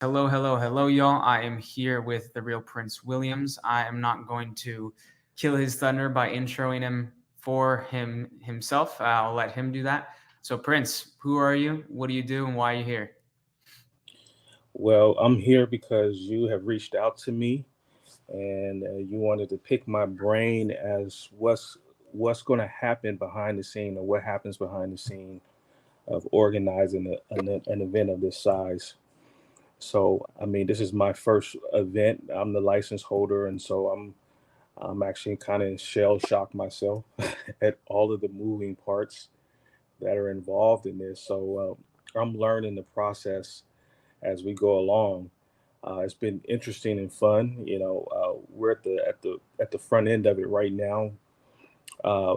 Hello, hello, hello, y'all. I am here with the real Prince Williams. I am not going to kill his thunder by introing him for himself. I'll let him do that. So, Prince, who are you? What do you do, and why are you here? Well, I'm here because you have reached out to me and you wanted to pick my brain as what's going to happen behind the scene or what happens behind the scene of organizing an event of this size. So, I mean, this is my first event. I'm the license holder, and so I'm actually kind of shell shocked myself at all of the moving parts that are involved in this. So, I'm learning the process as we go along. It's been interesting and fun. We're at the front end of it right now.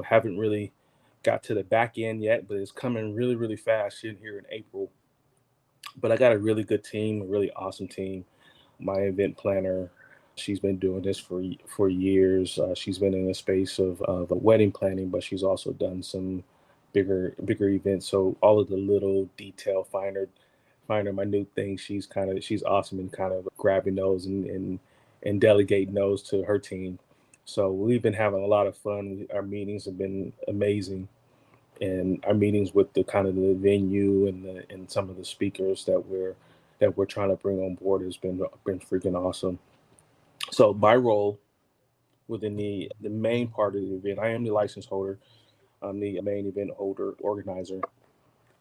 Haven't really got to the back end yet, but it's coming really, really fast in here in April. But I got a really good team, a really awesome team. My event planner, she's been doing this for years. She's been in the space of wedding planning, but she's also done some bigger events. So all of the little detail finer minute things, she's awesome in kind of grabbing those and delegating those to her team. So we've been having a lot of fun. Our meetings have been amazing, and our meetings with the kind of the venue and some of the speakers that we're trying to bring on board has been freaking awesome. So my role within the main part of the event, I am the license holder. I'm the main event holder organizer,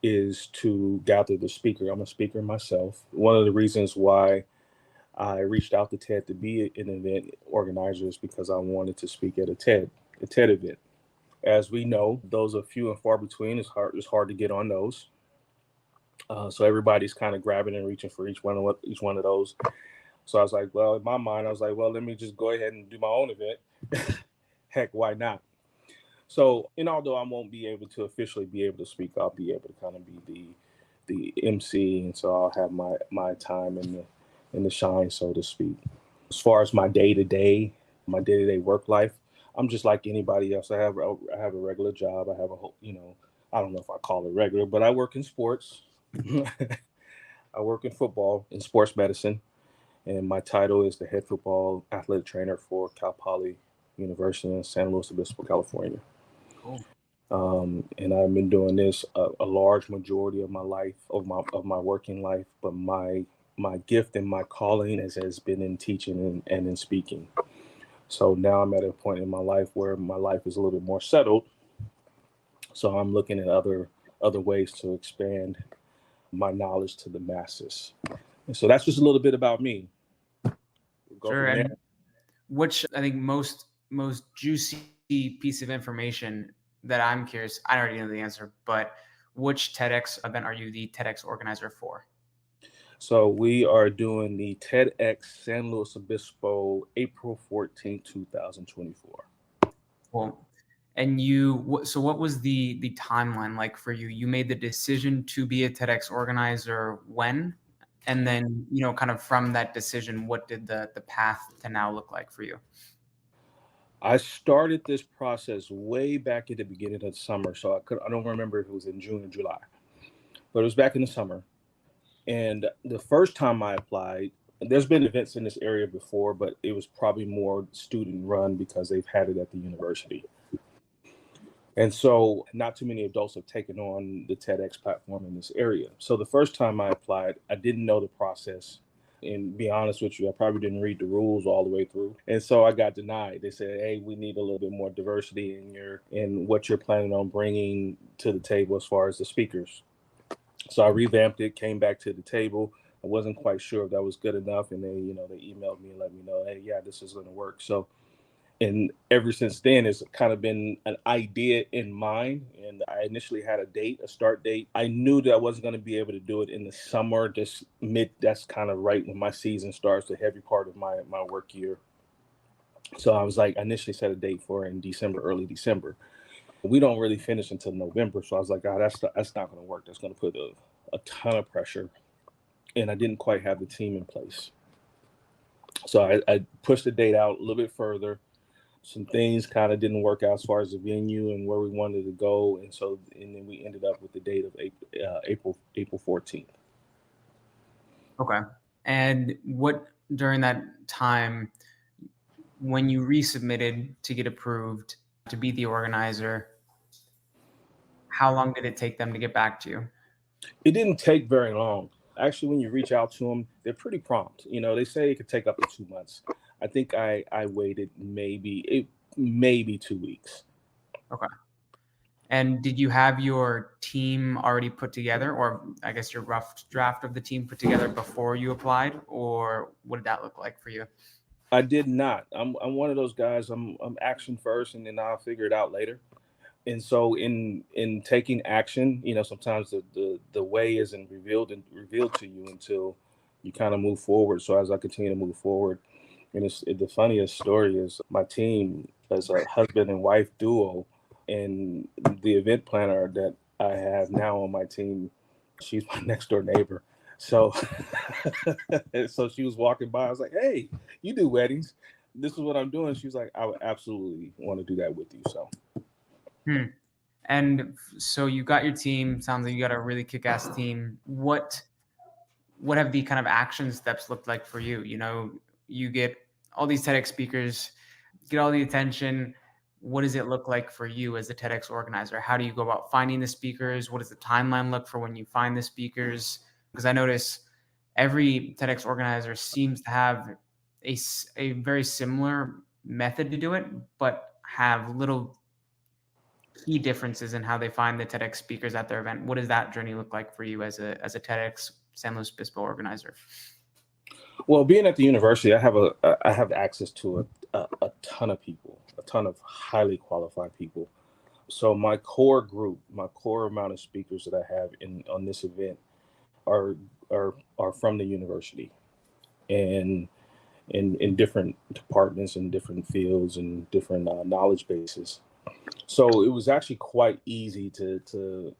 is to gather the speaker. I'm a speaker myself. One of the reasons why I reached out to TED to be an event organizer is because I wanted to speak at a TED event. As we know, those are few and far between. It's hard to get on those. So everybody's kind of grabbing and reaching for each one of those. So I was like, well, in my mind, I was like, well, let me just go ahead and do my own event. Heck, why not? So, and although I won't be able to officially be able to speak, I'll be able to kind of be the MC, and so I'll have my time in the shine, so to speak. As far as my day to day work life, I'm just like anybody else. I have a regular job. I have a whole, I don't know if I call it regular, but I work in sports. I work in football in sports medicine, and my title is the head football athletic trainer for Cal Poly University in San Luis Obispo, California. Cool. And I've been doing this a large majority of my life, of my working life. But my gift and my calling has been in teaching and in speaking. So now I'm at a point in my life where my life is a little bit more settled. So I'm looking at other ways to expand my knowledge to the masses. And so that's just a little bit about me. We'll go Sure. from there. And which I think most juicy piece of information that I'm curious, I already know the answer, but which TEDx event are you the TEDx organizer for? So we are doing the TEDx San Luis Obispo, April 14th, 2024. Cool. And so what was the timeline like for you? You made the decision to be a TEDx organizer when? And then, kind of from that decision, what did the path to now look like for you? I started this process way back at the beginning of the summer, so I don't remember if it was in June or July, but it was back in the summer. And the first time I applied, there's been events in this area before, but it was probably more student run because they've had it at the university. And so not too many adults have taken on the TEDx platform in this area. So the first time I applied, I didn't know the process. And be honest with you, I probably didn't read the rules all the way through. And so I got denied. They said, hey, we need a little bit more diversity in what you're planning on bringing to the table as far as the speakers. So I revamped it, came back to the table. I wasn't quite sure if that was good enough. And they emailed me and let me know, hey, yeah, this is going to work. So, and ever since then, it's kind of been an idea in mind. And I initially had a start date. I knew that I wasn't going to be able to do it in the summer, just that's kind of right when my season starts, the heavy part of my work year. So I was like, I initially set a date for in December, early December. We don't really finish until November. So I was like, that's not going to work. That's going to put a ton of pressure. And I didn't quite have the team in place. So I pushed the date out a little bit further. Some things kind of didn't work out as far as the venue and where we wanted to go, and then we ended up with the date of April 14th. Okay. And what during that time, when you resubmitted to get approved to be the organizer, how long did it take them to get back to you? It didn't take very long. Actually, when you reach out to them, they're pretty prompt. They say it could take up to 2 months. I think I waited maybe 2 weeks. Okay. And did you have your team already put together, or I guess your rough draft of the team put together before you applied, or what did that look like for you? I did not. I'm one of those guys. I'm action first, and then I'll figure it out later. And so in taking action, sometimes the way isn't revealed to you until you kind of move forward. So as I continue to move forward, and the funniest story is my team as a husband and wife duo, and the event planner that I have now on my team, she's my next door neighbor. So so she was walking by. I was like, "Hey, you do weddings? This is what I'm doing." She was like, "I would absolutely want to do that with you." So. Hmm. And so you got your team. Sounds like you got a really kick-ass team. What have the kind of action steps looked like for you? You get all these TEDx speakers, get all the attention. What does it look like for you as a TEDx organizer? How do you go about finding the speakers? What does the timeline look for when you find the speakers? Because I notice every TEDx organizer seems to have a very similar method to do it, but have little key differences in how they find the TEDx speakers at their event. What does that journey look like for you as a TEDx San Luis Obispo organizer? Well, being at the university, I have access to a ton of people, a ton of highly qualified people. So my core group, my core amount of speakers that I have in on this event are are from the university, and in different departments and different fields and different knowledge bases. So it was actually quite easy to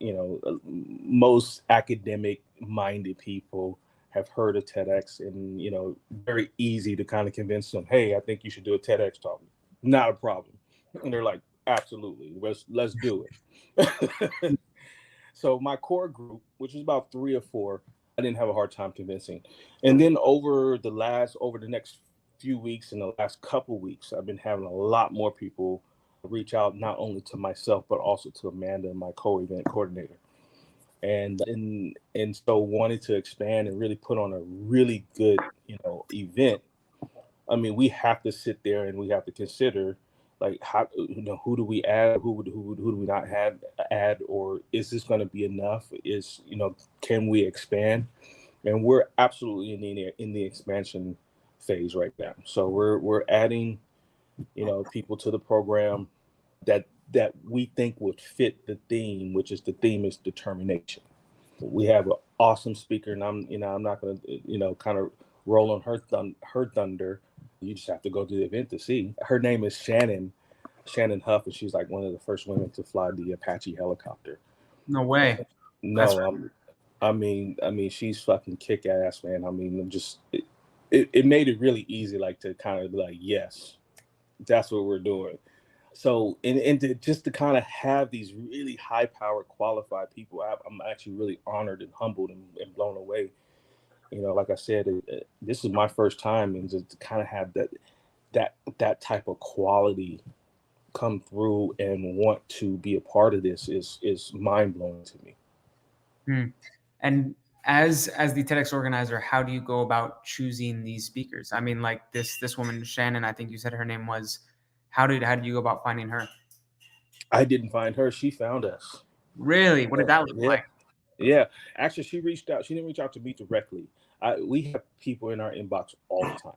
most academic minded people have heard of TEDx, and very easy to kind of convince them, hey, I think you should do a TEDx talk. Not a problem. And they're like, absolutely, let's do it. So my core group, which was about 3 or 4, I didn't have a hard time convincing. And then over the next few weeks and the last couple weeks, I've been having a lot more people reach out, not only to myself but also to Amanda, my co-event coordinator. And so wanted to expand and really put on a really good, event. I mean, we have to sit there and we have to consider, like, how, who do we add, who do we not add, or is this going to be enough? Can we expand? And we're absolutely in the expansion phase right now. So we're adding, people to the program that we think would fit the theme, which is the theme is determination. We have an awesome speaker, and I'm not going to kind of roll on her thunder. You just have to go to the event to see. Her name is Shannon Huff, and she's like one of the first women to fly the Apache helicopter. No way. No, I mean, she's fucking kick ass, man. I mean, it made it really easy, like, to kind of be like, yes, that's what we're doing. So, and just to kind of have these really high powered qualified people, I'm actually really honored and humbled and blown away. Like I said, this is my first time, and just to kind of have that type of quality come through and want to be a part of this is mind blowing to me. Hmm. And as the TEDx organizer, how do you go about choosing these speakers? I mean, like this woman, Shannon, I think you said her name was. How did you go about finding her? I didn't find her; she found us. Really? What did that look Yeah, like? yeah. Actually, she reached out. She didn't reach out to me directly. We have people in our inbox all the time,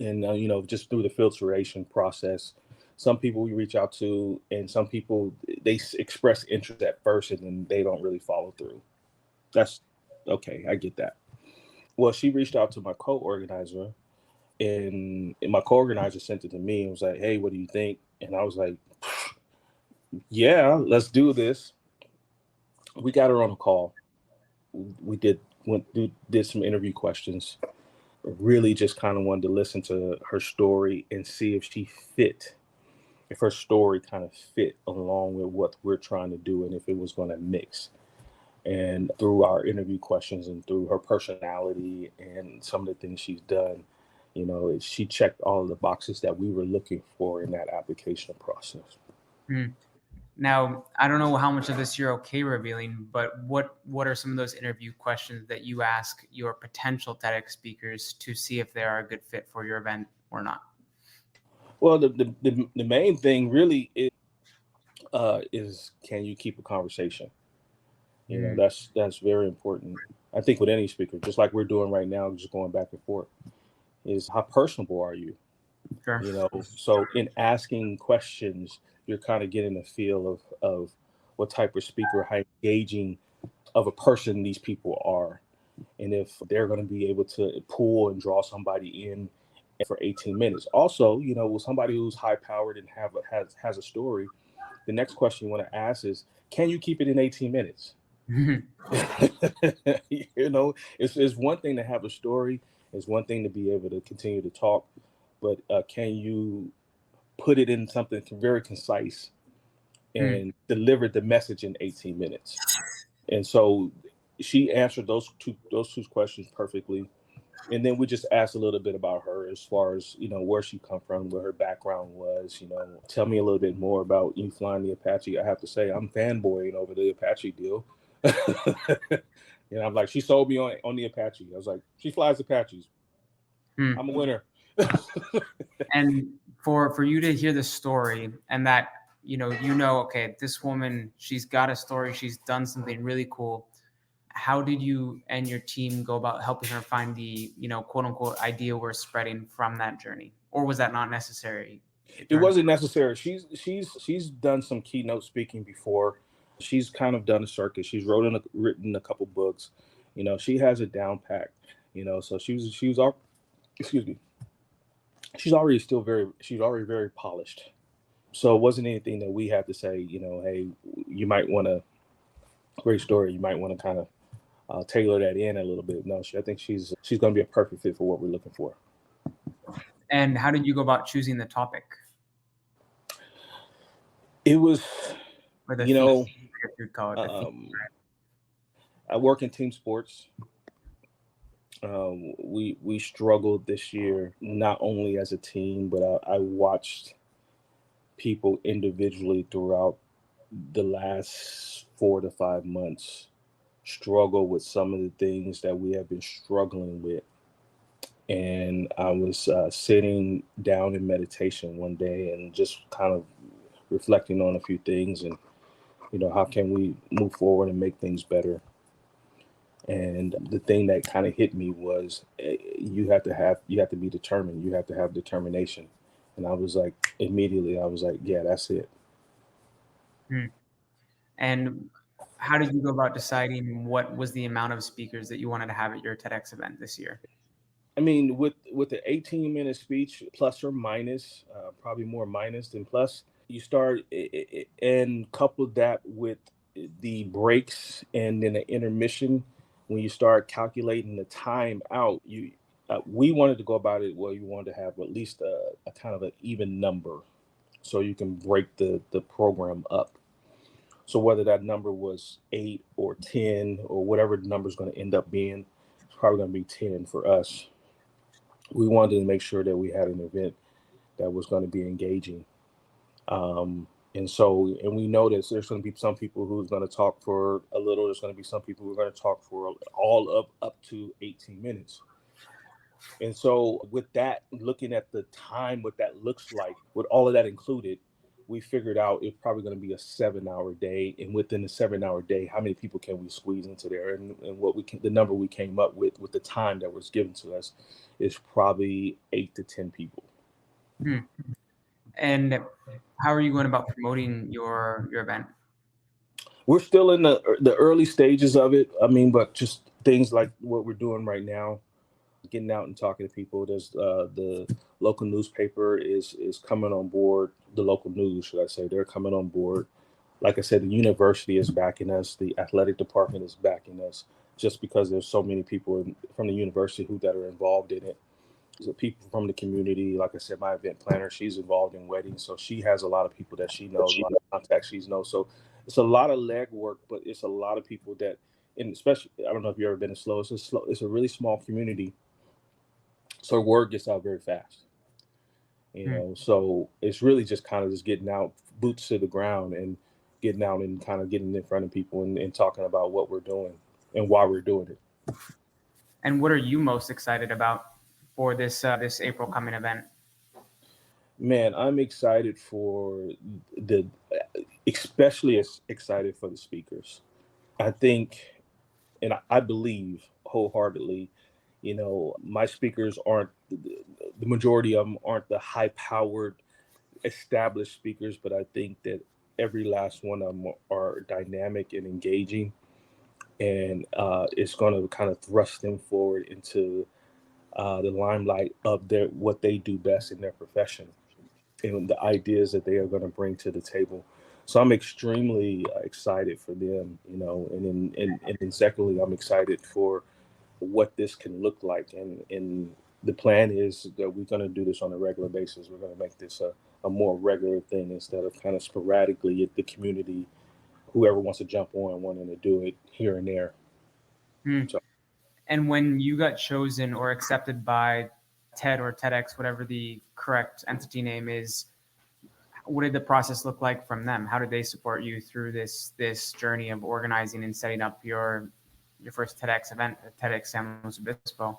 and just through the filtration process, some people we reach out to, and some people they express interest at first, and then they don't really follow through. That's okay. I get that. Well, she reached out to my co-organizer, and my co-organizer sent it to me and was like, "Hey, what do you think?" And I was like, "Yeah, let's do this." We got her on a call. We did some interview questions. Really, just kind of wanted to listen to her story and see if her story kind of fit along with what we're trying to do, and if it was going to mix. And through our interview questions and through her personality and some of the things she's done, she checked all of the boxes that we were looking for in that application process. Hmm. Now, I don't know how much of this you're okay revealing, but what are some of those interview questions that you ask your potential TEDx speakers to see if they are a good fit for your event or not? Well, the main thing really is can you keep a conversation? Mm, That's very important. I think with any speaker, just like we're doing right now, just going back and forth, is how personable are you? sure. So in asking questions, you're kind of getting a feel of what type of speaker, how engaging of a person these people are, and if they're going to be able to pull and draw somebody in for 18 minutes. Also, with somebody who's high powered and has a story, the next question you want to ask is, can you keep it in 18 minutes? It's one thing to have a story. It's one thing to be able to continue to talk, but can you put it in something very concise Mm, and deliver the message in 18 minutes? And so she answered those two questions perfectly. And then we just asked a little bit about her as far as, where she come from, what her background was, tell me a little bit more about you flying the Apache. I have to say, I'm fanboying over the Apache deal. I'm like, she sold me on the Apache. I was like, she flies Apaches. mm. I'm a winner. And for you to hear the story and that, okay, this woman, she's got a story, she's done something really cool. How did you and your team go about helping her find the, quote unquote idea we're spreading from that journey? Or was that not necessary? It wasn't necessary. She's done some keynote speaking before. She's kind of done a circuit. She's written a couple books. She has it down packed. So she was all, excuse me. She's already very polished. So it wasn't anything that we had to say. Hey, you might want to great story. You might want to kind of tailor that in a little bit. No, I think she's going to be a perfect fit for what we're looking for. And how did you go about choosing the topic It was, or the you theme? know, If you'd call it the theme. I work in team sports. We struggled this year, not only as a team, but I watched people individually throughout the last 4 to 5 months struggle with some of the things that we have been struggling with. And I was sitting down in meditation one day and just kind of reflecting on a few things and, how can we move forward and make things better. And the thing that kind of hit me was you have to be determined. You have to have determination. And I was like, immediately, I was like, yeah, that's it. Hmm. And how did you go about deciding what was the amount of speakers that you wanted to have at your TEDx event this year? I mean, with the 18-minute speech, plus or minus, probably more minus than plus, you start and couple that with the breaks and then the intermission. When you start calculating the time out, we wanted to go about it where you wanted to have at least a kind of an even number, so you can break the program up. So whether that number was 8 or 10 or whatever the number is going to end up being, it's probably going to be 10 for us. We wanted to make sure that we had an event that was going to be engaging. And we know that there's going to be some people who's going to talk for a little. There's going to be some people who are going to talk for all up to 18 minutes. And so with that, looking at the time, what that looks like, with all of that included, we figured out it's probably going to be a 7-hour day. And within the 7-hour day, how many people can we squeeze into there? And the number we came up with the time that was given to us is probably 8 to 10 people. Hmm. And how are you going about promoting your event? We're still in the early stages of it. I mean, but just things like what we're doing right now, getting out and talking to people. There's the local newspaper is coming on board. The local news, should I say, they're coming on board. Like I said, the university is backing us. The athletic department is backing us, just because there's so many people from the university that are involved in it. So people from the community, like I said, my event planner, she's involved in weddings, so she has a lot of people that she knows, a lot of contacts she knows. So it's a lot of legwork, but it's a lot of people that and especially, I don't know if you've ever been to Slow. It's a really small community, so word gets out very fast. Hmm. So it's really just kind of just getting out, boots to the ground, and getting out and kind of getting in front of people and talking about what we're doing and why we're doing it. And what are you most excited about for this April coming event? Man, I'm excited for the, especially as excited for the speakers. I think, and I believe wholeheartedly, my speakers aren't, the majority of them aren't the high powered established speakers, but I think that every last one of them are dynamic and engaging, and it's going to kind of thrust them forward into the limelight of what they do best in their profession and the ideas that they are going to bring to the table. So I'm extremely excited for them, and then secondly, I'm excited for what this can look like. And the plan is that we're going to do this on a regular basis. We're going to make this a more regular thing instead of kind of sporadically at the community, whoever wants to jump on wanting to do it here and there. Hmm. So And when you got chosen or accepted by TED or TEDx, whatever the correct entity name is, what did the process look like from them? How did they support you through this journey of organizing and setting up your first TEDx event, TEDx San Luis Obispo?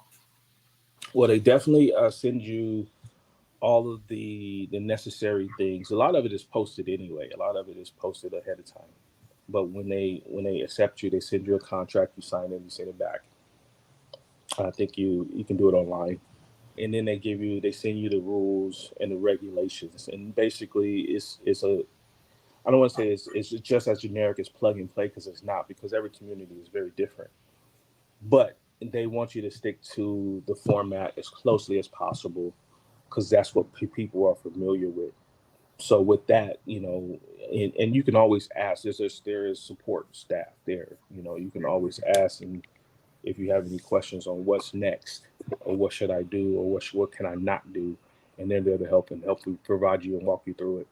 well, they definitely send you all of the necessary things. A lot of it is posted anyway. A lot of it is posted ahead of time. But when they accept you, they send you a contract. You sign it. You send it back. I think you can do it online, and then they send you the rules and the regulations. And basically, it's a, I don't want to say it's just as generic as plug and play, because it's not, because every community is very different. But they want you to stick to the format as closely as possible, because that's what people are familiar with. So with that, and you can always ask. There is support staff there. You can always ask, and if you have any questions on what's next, or what should I do, or what can I not do, and they're there to help you, provide you, and walk you through it.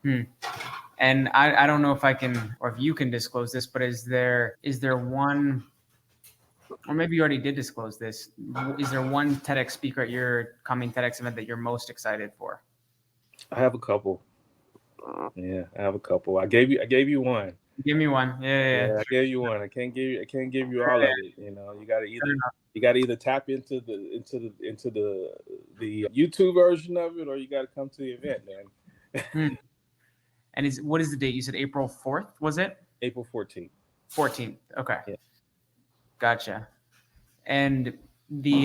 Hmm. And I don't know if I can or if you can disclose this, but is there one, or maybe you already did disclose this, is there one TEDx speaker at your coming TEDx event that you're most excited for? I have a couple. Yeah, I have a couple. I gave you one. Give me one. Yeah. Yeah, I gave you one. I can't give you all of it. You got to either tap into the YouTube version of it, or you got to come to the event, man. Hmm. And what is the date? You said April 4th, was it? April 14th. 14th. Okay. Yeah. Gotcha. And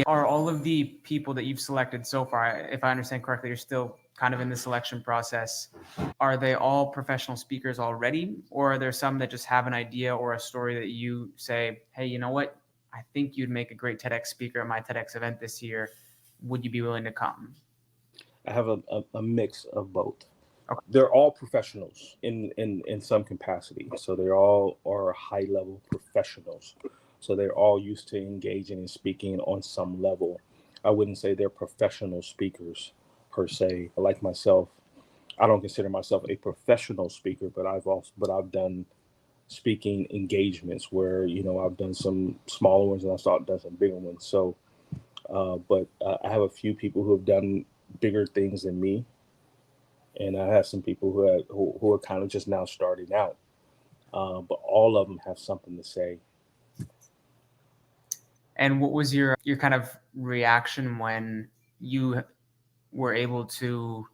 are all of the people that you've selected so far, if I understand correctly, you're still kind of in the selection process. Are they all professional speakers already, or are there some that just have an idea or a story that you say, hey, you know what? I think you'd make a great TEDx speaker at my TEDx event this year. Would you be willing to come? I have a mix of both. Okay. They're all professionals in some capacity. So they all are high level professionals. So they're all used to engaging and speaking on some level. I wouldn't say they're professional speakers per se. Like myself, I don't consider myself a professional speaker, but I've done speaking engagements where I've done some smaller ones, and I've done some bigger ones. So, but I have a few people who have done bigger things than me, and I have some people who are kind of just now starting out. But all of them have something to say. And what was your kind of reaction when you were able to,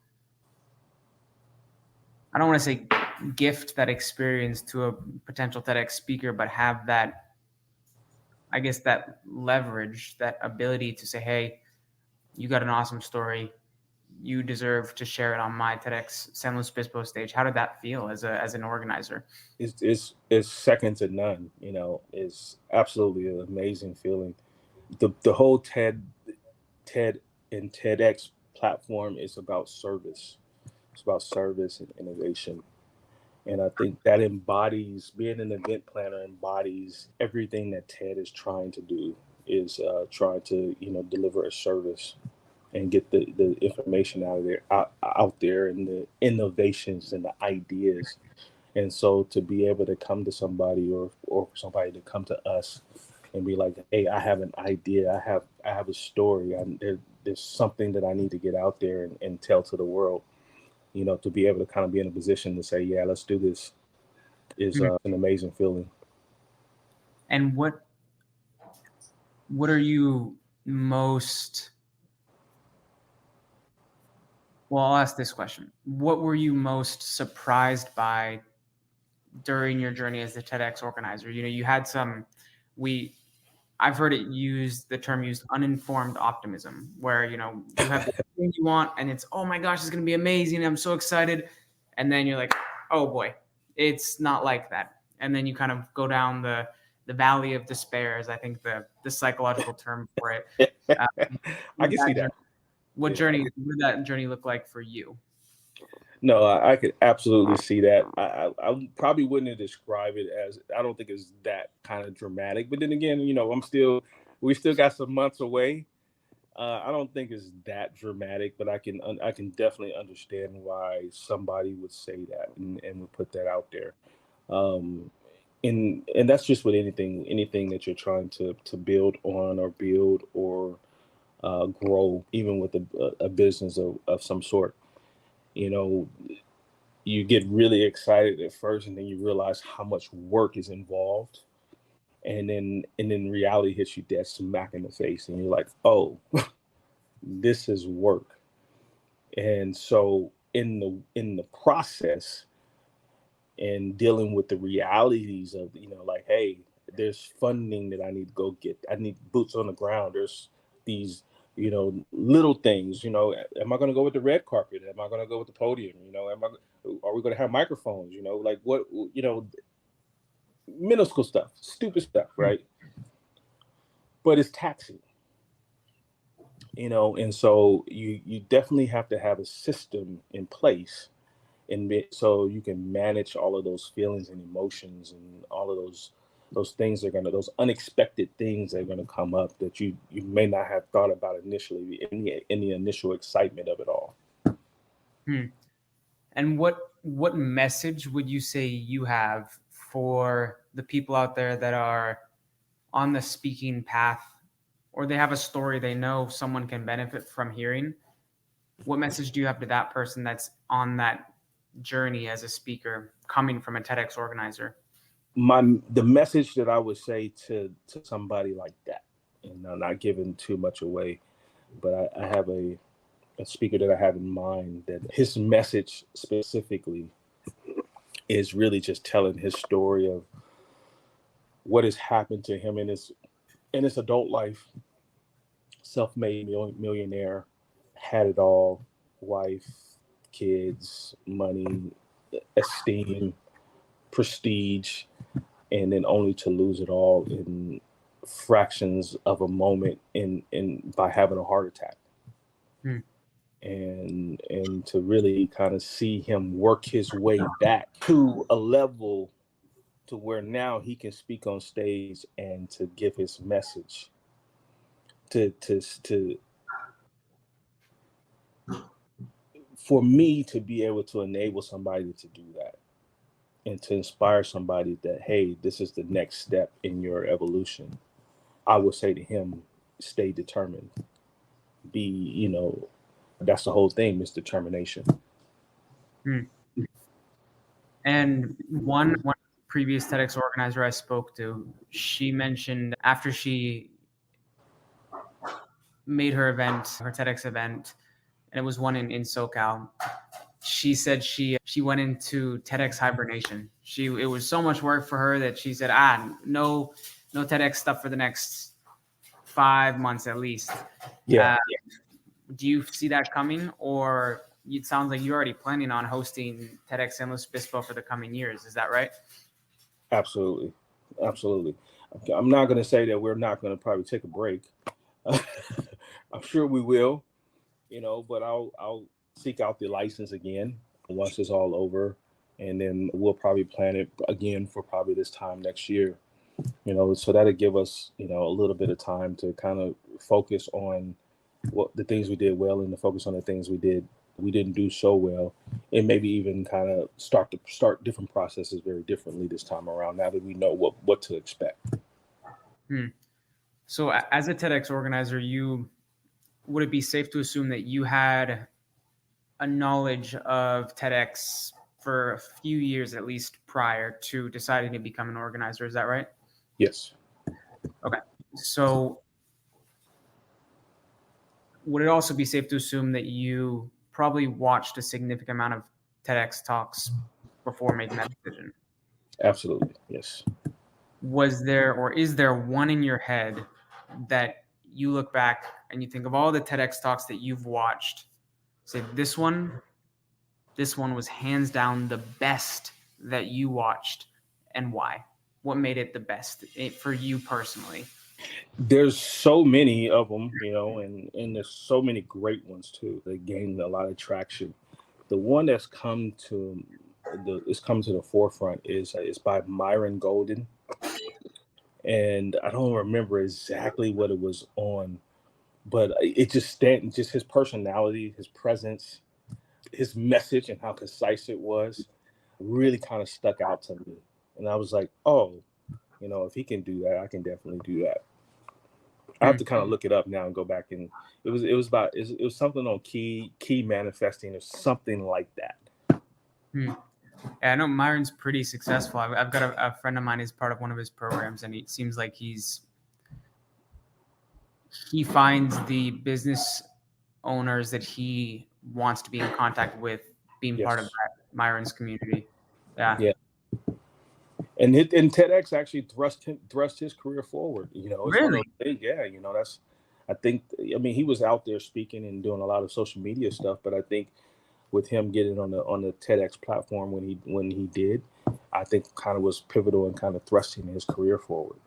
I don't want to say gift that experience to a potential TEDx speaker, but have that, I guess, that leverage, that ability to say, hey, you got an awesome story. You deserve to share it on my TEDx San Luis Obispo stage. How did that feel as an organizer? It's second to none. It's absolutely an amazing feeling. The whole TED and TEDx platform is about service. It's about service and innovation. And I think that embodies, being an event planner embodies everything that TED is trying to do, is trying to, deliver a service and get the information out there, and the innovations and the ideas. And so to be able to come to somebody or for somebody to come to us and be like, hey, I have an idea, I have a story, there's something that I need to get out there and tell to the world, to be able to kind of be in a position to say, yeah, let's do this is an amazing feeling. And what are you most, well, I'll ask this question. What were you most surprised by during your journey as the TEDx organizer? You had I've heard the term used, uninformed optimism, where, you have the thing you want and it's, oh my gosh, it's going to be amazing. I'm so excited. And then you're like, oh boy, it's not like that. And then you kind of go down the valley of despair, is I think the psychological term for it. I can see that. What did that journey look like for you? No, I could absolutely see that. I probably wouldn't describe it as, I don't think it's that kind of dramatic. But then again, we still got some months away. I don't think it's that dramatic, but I can definitely understand why somebody would say that and would put that out there. And that's just with anything that you're trying to build on or build or grow, even with a business of some sort. You get really excited at first, and then you realize how much work is involved, and then reality hits you dead smack in the face, and you're like, oh, this is work. And so in the process and dealing with the realities of, like, hey, there's funding that I need to go get. I need boots on the ground. There's these, little things, am I going to go with the red carpet? Am I going to go with the podium? Are we going to have microphones? Like what, minuscule stuff, stupid stuff, right? But it's taxing, and so you definitely have to have a system in place, and so you can manage all of those feelings and emotions and all of those things those unexpected things that are gonna come up that you may not have thought about initially in the initial excitement of it all. And what message would you say you have for the people out there that are on the speaking path, or they have a story they know someone can benefit from hearing? What message do you have to that person that's on that journey as a speaker, coming from a TEDx organizer? The message that I would say to somebody like that, and I'm not giving too much away, but I have a speaker that I have in mind that his message specifically is really just telling his story of what has happened to him in his adult life. Self-made millionaire, had it all: wife, kids, money, esteem, prestige, and then only to lose it all in fractions of a moment in by having a heart attack. And to really kind of see him work his way back to a level to where now he can speak on stage and to give his message to for me to be able to enable somebody to do that and to inspire somebody that, hey, this is the next step in your evolution. I would say to him, stay determined. That's the whole thing, is determination. And one previous TEDx organizer I spoke to, she mentioned after she made her TEDx event, and it was one in SoCal, she said she went into TEDx hibernation. It was so much work for her that she said, no TEDx stuff for the next 5 months at least. Yeah. Do you see that coming, or it sounds like you're already planning on hosting TEDx San Luis Obispo for the coming years? Is that right? Absolutely. I'm not going to say that we're not going to probably take a break. I'm sure we will, but I'll seek out the license again once it's all over, and then we'll probably plan it again for probably this time next year. So that'll give us, a little bit of time to kind of focus on what the things we did well and to focus on the things we did we didn't do so well, and maybe even kind of start different processes very differently this time around. Now that we know what to expect. So as a TEDx organizer, would it be safe to assume that you had a knowledge of TEDx for a few years at least prior to deciding to become an organizer? Is that right? Yes. Okay. So would it also be safe to assume that you probably watched a significant amount of TEDx talks before making that decision? Absolutely. Yes. Was there or is there one in your head that you look back and you think of all the TEDx talks that you've watched, say this one was hands down the best that you watched, and why? What made it the best for you personally? There's so many of them, and there's so many great ones too. They gained a lot of traction. The one that's come to the forefront is by Myron Golden, and I don't remember exactly what it was on, but it just his personality, his presence, his message, and how concise it was, really kind of stuck out to me. And I was like, oh, if he can do that, I can definitely do that. I have to kind of look it up now and go back, and it was something on key manifesting or something like that. Yeah, I know Myron's pretty successful. I've got a friend of mine who's part of one of his programs, and it seems like he finds the business owners that he wants to be in contact with being part of Yes. that Myron's community. Yeah. Yeah. And TEDx actually thrust his career forward. It's one of Really? those things. Yeah, I mean, he was out there speaking and doing a lot of social media stuff, but I think with him getting on the TEDx platform when he did, I think kind of was pivotal and kind of thrusting his career forward.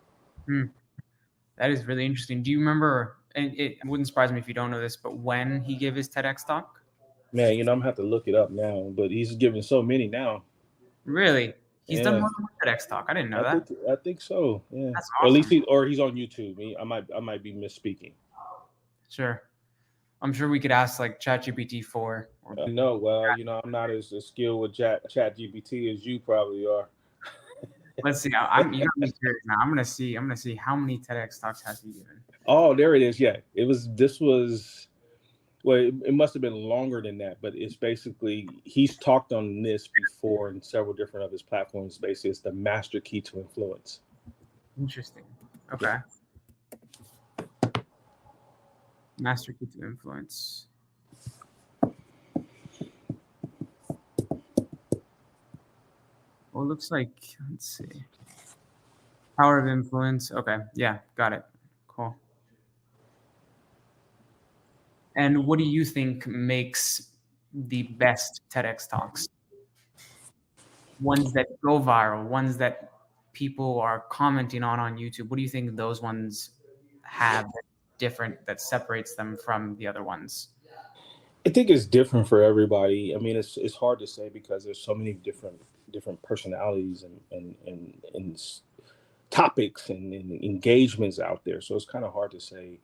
That is really interesting. Do you remember, and it wouldn't surprise me if you don't know this, but when he gave his TEDx talk? Man, I'm gonna have to look it up now, but he's giving so many now. Really? He's done Yeah, more than one TEDx talk. I didn't know I that. think so. Yeah, That's or at least awesome. he's on YouTube. I might be misspeaking. Sure. I'm sure we could ask like ChatGPT 4. No, well, I'm not as skilled with ChatGPT as you probably are. Let's see. You got me curious now. I'm gonna see how many TEDx talks has he given. Oh, there it is. Yeah, this was. Well, it must have been longer than that, but it's basically he's talked on this before in several different of his platforms. Basically, it's the master key to influence. Interesting. Okay. Master key to influence. Well, it looks like, let's see. Power of influence. Okay. Yeah, got it. Cool. And what do you think makes the best TEDx talks? Ones that go viral, ones that people are commenting on YouTube. What do you think those ones have different that separates them from the other ones? I think it's different for everybody. I mean, it's hard to say because there's so many different personalities and topics and engagements out there. So it's kind of hard to say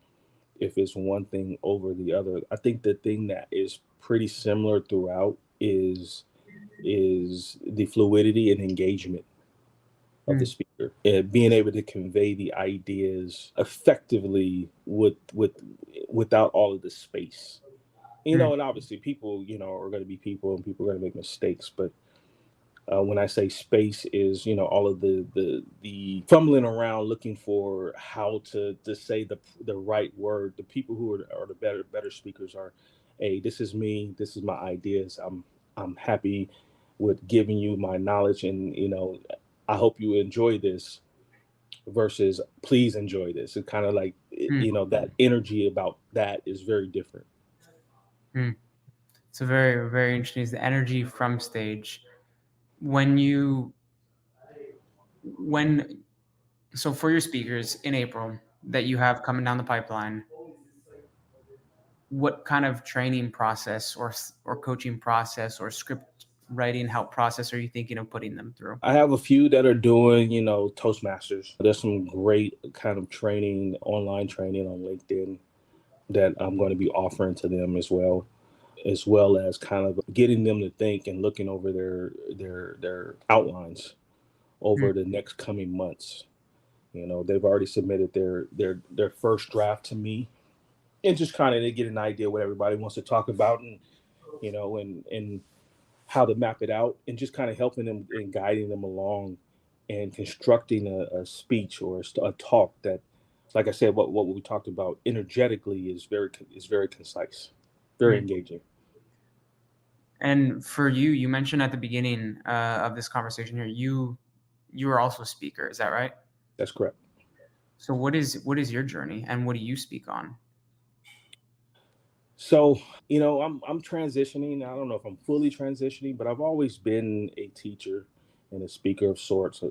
if it's one thing over the other. I think the thing that is pretty similar throughout is the fluidity and engagement of the speaker, and being able to convey the ideas effectively without all of the space. And obviously people, are going to be people and people are going to make mistakes, but when I say space is, all of the fumbling around looking for how to say the right word. The people who are the better speakers are, hey, this is me, this is my ideas. I'm happy with giving you my knowledge, and I hope you enjoy this. Versus, please enjoy this. It's kind of like that energy about that is very different. It's a very, very interesting. Is the energy from stage so for your speakers in April that you have coming down the pipeline, what kind of training process or coaching process or script writing help process are you thinking of putting them through? I have a few that are doing, Toastmasters. There's some great kind of training, online training on LinkedIn that I'm going to be offering to them as well. as well as kind of getting them to think and looking over their outlines Hmm. over the next coming months. They've already submitted their first draft to me, and just kind of they get an idea what everybody wants to talk about, and and how to map it out, and just kind of helping them and guiding them along and constructing a speech or a talk that, like I said, what we talked about energetically is very concise, very Hmm. engaging. And for you, you mentioned at the beginning of this conversation here, you are also a speaker. Is that right? That's correct. So what is your journey, and what do you speak on? So, I'm transitioning. I don't know if I'm fully transitioning, but I've always been a teacher and a speaker of sorts,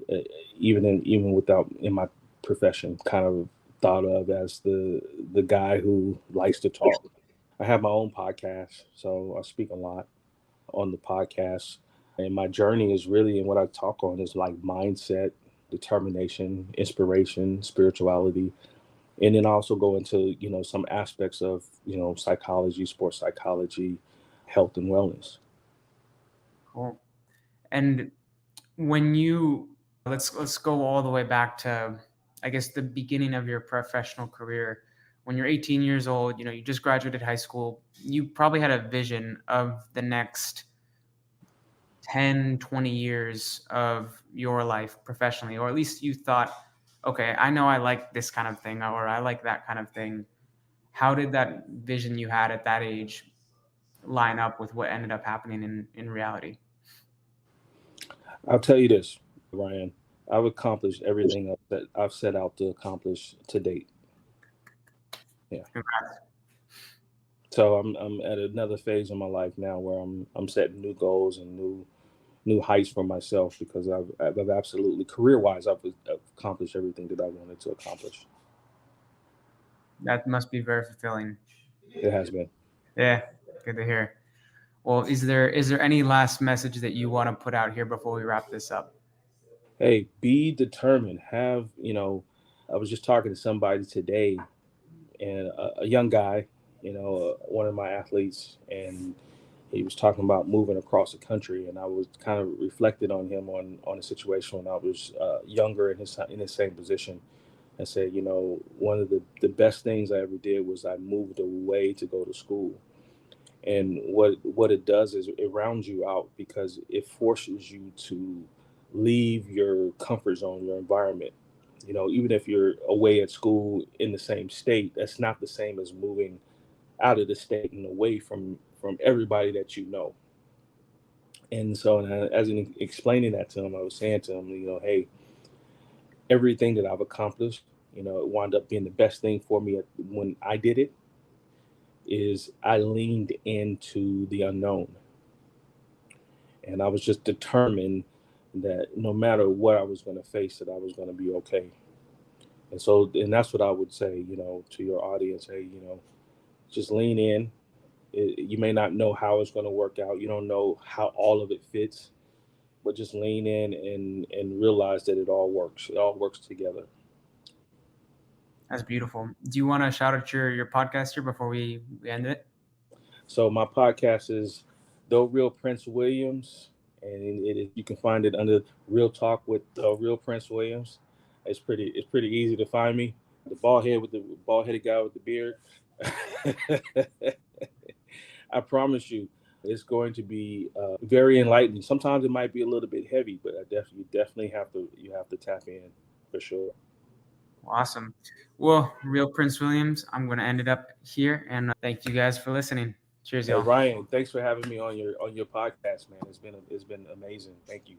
even without in my profession, kind of thought of as the guy who likes to talk. I have my own podcast, so I speak a lot on the podcast. And my journey is really, and what I talk on is like mindset, determination, inspiration, spirituality, and then also go into some aspects of psychology, sports psychology, health and wellness. Cool. And when you let's go all the way back to, I guess, the beginning of your professional career. When you're 18 years old, you just graduated high school. You probably had a vision of the next 10, 20 years of your life professionally, or at least you thought, okay, I know I like this kind of thing, or I like that kind of thing. How did that vision you had at that age line up with what ended up happening in reality? I'll tell you this, Ryan. I've accomplished everything that I've set out to accomplish to date. Yeah. Congrats. So I'm at another phase of my life now where I'm setting new goals and new heights for myself, because I've absolutely career wise I've accomplished everything that I wanted to accomplish. That must be very fulfilling. It has been. Yeah, good to hear. Well, is there any last message that you want to put out here before we wrap this up? Hey, be determined. I was just talking to somebody today, and a young guy, one of my athletes, and he was talking about moving across the country, and I was kind of reflected on him on a situation when I was younger in his same position. I said, one of the best things I ever did was I moved away to go to school. And what it does is it rounds you out, because it forces you to leave your comfort zone, your environment. Even if you're away at school in the same state, that's not the same as moving out of the state and away from everybody that you know. And so, as in explaining that to him, I was saying to him, hey, everything that I've accomplished, it wound up being the best thing for me when I did it, is I leaned into the unknown. And I was just determined that no matter what I was going to face, that I was going to be okay. And that's what I would say, to your audience. Hey, just lean in. You may not know how it's going to work out. You don't know how all of it fits, but just lean in and realize that it all works. It all works together. That's beautiful. Do you want to shout out your podcast here before we end it? So my podcast is The Real Prince Williams, and you can find it under Real Talk with Real Prince Williams. It's pretty easy to find me. The bald headed guy with the beard. I promise you, it's going to be very enlightening. Sometimes it might be a little bit heavy, but you definitely have to tap in for sure. Awesome. Well, Real Prince Williams, I'm going to end it up here, and thank you guys for listening. Cheers, Hey y'all. Ryan, thanks for having me on your podcast, man. It's been amazing. Thank you.